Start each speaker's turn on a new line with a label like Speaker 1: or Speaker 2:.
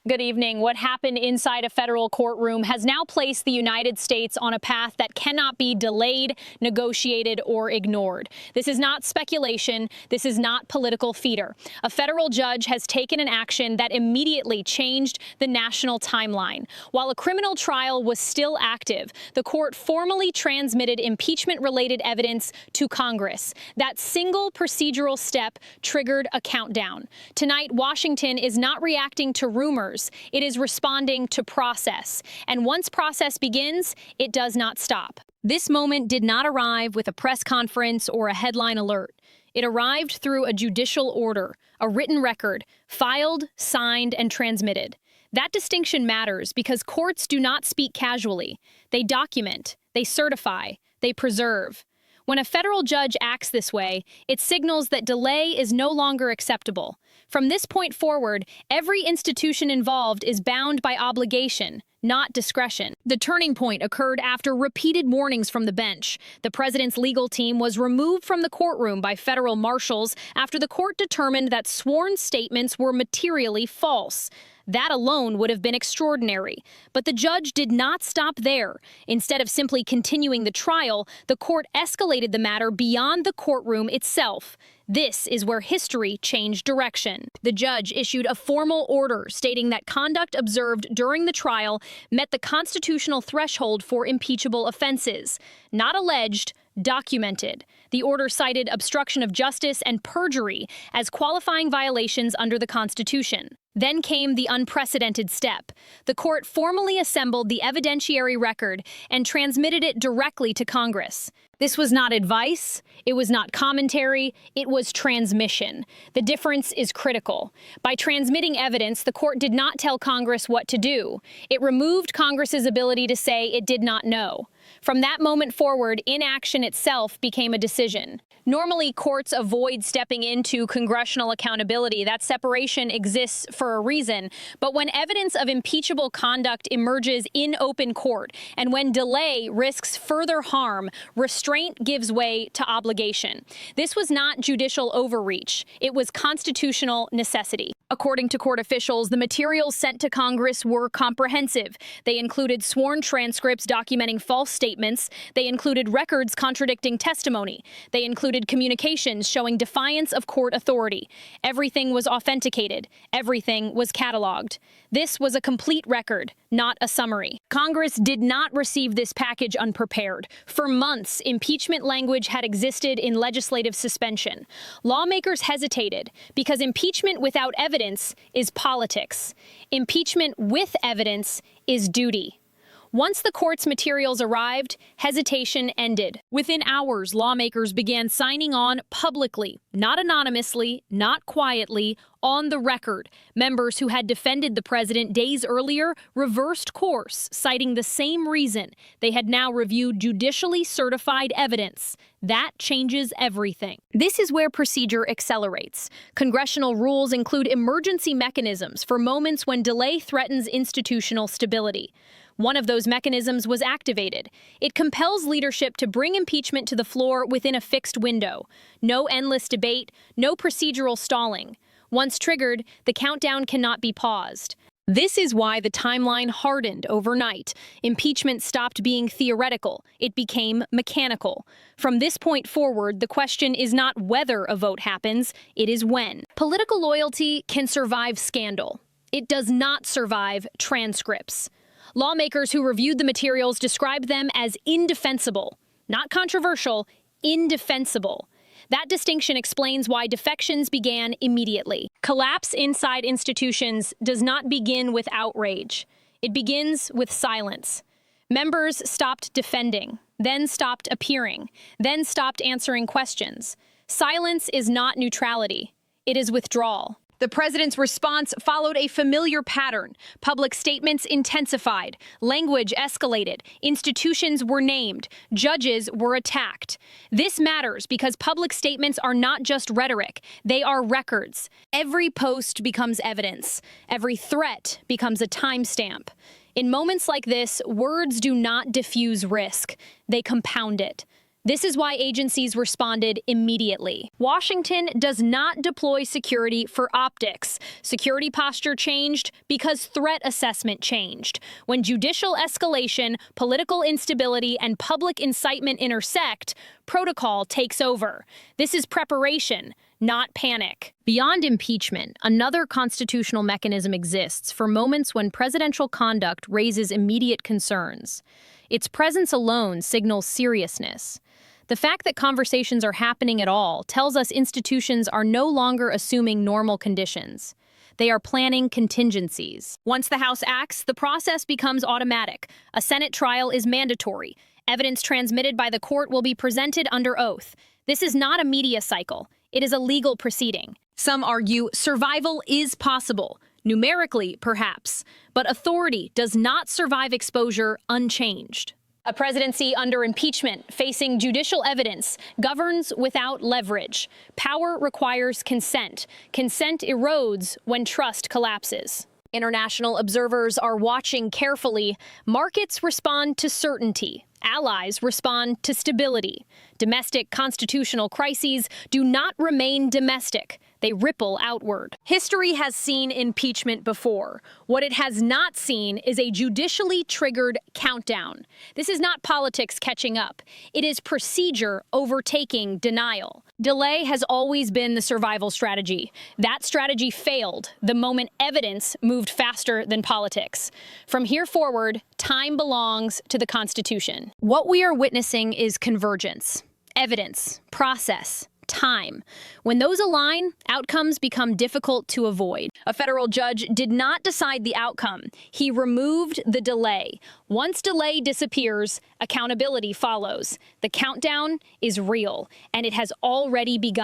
Speaker 1: Good evening. What happened inside a federal courtroom has now placed the United States on a path that cannot be delayed, negotiated, or ignored. This is not speculation. This is not political theater. A federal judge has taken an action that immediately changed the national timeline. While a criminal trial was still active, the court formally transmitted impeachment-related evidence to Congress. That single procedural step triggered a countdown. Tonight, Washington is not reacting to rumors. It is responding to process. And once process begins, it does not stop. This moment did not arrive with a press conference or a headline alert. It arrived through a judicial order, a written record, filed, signed, and transmitted. That distinction matters because courts do not speak casually. They document, they certify, they preserve. When a federal judge acts this way, it signals that delay is no longer acceptable. From this point forward, every institution involved is bound by obligation, not discretion. The turning point occurred after repeated warnings from the bench. The president's legal team was removed from the courtroom by federal marshals after the court determined that sworn statements were materially false. That alone would have been extraordinary. But the judge did not stop there. Instead of simply continuing the trial, the court escalated the matter beyond the courtroom itself. This is where history changed direction. The judge issued a formal order stating that conduct observed during the trial met the constitutional threshold for impeachable offenses. Not alleged, documented. The order cited obstruction of justice and perjury as qualifying violations under the Constitution. Then came the unprecedented step. The court formally assembled the evidentiary record and transmitted it directly to Congress. This was not advice, it was not commentary, it was transmission. The difference is critical. By transmitting evidence, the court did not tell Congress what to do. It removed Congress's ability to say it did not know. From that moment forward, inaction itself became a decision. Normally, courts avoid stepping into congressional accountability. That separation exists for a reason. But when evidence of impeachable conduct emerges in open court, and when delay risks further harm, restraint gives way to obligation. This was not judicial overreach. It was constitutional necessity. According to court officials, the materials sent to Congress were comprehensive. They included sworn transcripts documenting false statements. They included records contradicting testimony. They included communications showing defiance of court authority. Everything was authenticated. Everything was cataloged. This was a complete record, not a summary. Congress did not receive this package unprepared. For months, impeachment language had existed in legislative suspension. Lawmakers hesitated because impeachment without evidence is politics. Impeachment with evidence is duty. Once the court's materials arrived, hesitation ended. Within hours, lawmakers began signing on publicly, not anonymously, not quietly, on the record. Members who had defended the president days earlier reversed course, citing the same reason. They had now reviewed judicially certified evidence. That changes everything. This is where procedure accelerates. Congressional rules include emergency mechanisms for moments when delay threatens institutional stability. One of those mechanisms was activated. It compels leadership to bring impeachment to the floor within a fixed window. No endless debate, no procedural stalling. Once triggered, the countdown cannot be paused. This is why the timeline hardened overnight. Impeachment stopped being theoretical. It became mechanical. From this point forward, the question is not whether a vote happens, it is when. Political loyalty can survive scandal. It does not survive transcripts. Lawmakers who reviewed the materials described them as indefensible, not controversial, indefensible. That distinction explains why defections began immediately. Collapse inside institutions does not begin with outrage. It begins with silence. Members stopped defending, then stopped appearing, then stopped answering questions. Silence is not neutrality. It is withdrawal. The president's response followed a familiar pattern. Public statements intensified, language escalated, institutions were named, judges were attacked. This matters because public statements are not just rhetoric, they are records. Every post becomes evidence. Every threat becomes a timestamp. In moments like this, words do not diffuse risk, they compound it. This is why agencies responded immediately. Washington does not deploy security for optics. Security posture changed because threat assessment changed. When judicial escalation, political instability, and public incitement intersect, protocol takes over. This is preparation, not panic. Beyond impeachment, another constitutional mechanism exists for moments when presidential conduct raises immediate concerns. Its presence alone signals seriousness. The fact that conversations are happening at all tells us institutions are no longer assuming normal conditions. They are planning contingencies. Once the House acts, the process becomes automatic. A Senate trial is mandatory. Evidence transmitted by the court will be presented under oath. This is not a media cycle. It is a legal proceeding. Some argue survival is possible, numerically perhaps, but authority does not survive exposure unchanged. A presidency under impeachment, facing judicial evidence, governs without leverage. Power requires consent. Consent erodes when trust collapses. International observers are watching carefully. Markets respond to certainty. Allies respond to stability. Domestic constitutional crises do not remain domestic. They ripple outward. History has seen impeachment before. What it has not seen is a judicially triggered countdown. This is not politics catching up. It is procedure overtaking denial. Delay has always been the survival strategy. That strategy failed the moment evidence moved faster than politics. From here forward, time belongs to the Constitution. What we are witnessing is convergence. Evidence, process, time. When those align, outcomes become difficult to avoid. A federal judge did not decide the outcome. He removed the delay. Once delay disappears, accountability follows. The countdown is real, and it has already begun.